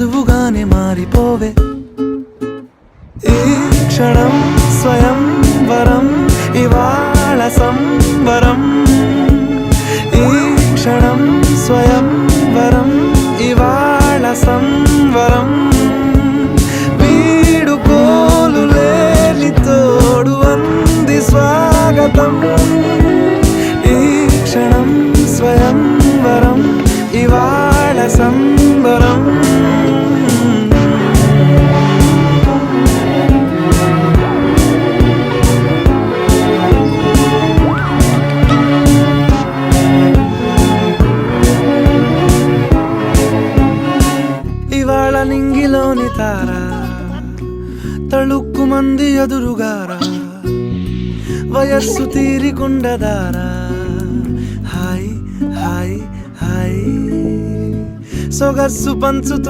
నువ్వుగానే మారిపోవే ఈ క్షణం స్వయం వరం ఇవాళ సంబరం ఈ క్షణం స్వయం వరం ఇవాళ సంవరం వీడుకోలు లేని తోడు అంది స్వాగతం ఈ క్షణం స్వయం వరం ఇవాళ సంబరం ఇవాళ నింగిలోని తార తళుక్కు మంది ఎదురుగారా వయస్సు తీరికుండదారా హాయ్ హాయ్ హాయ్ సొగస్సు పంచుతూ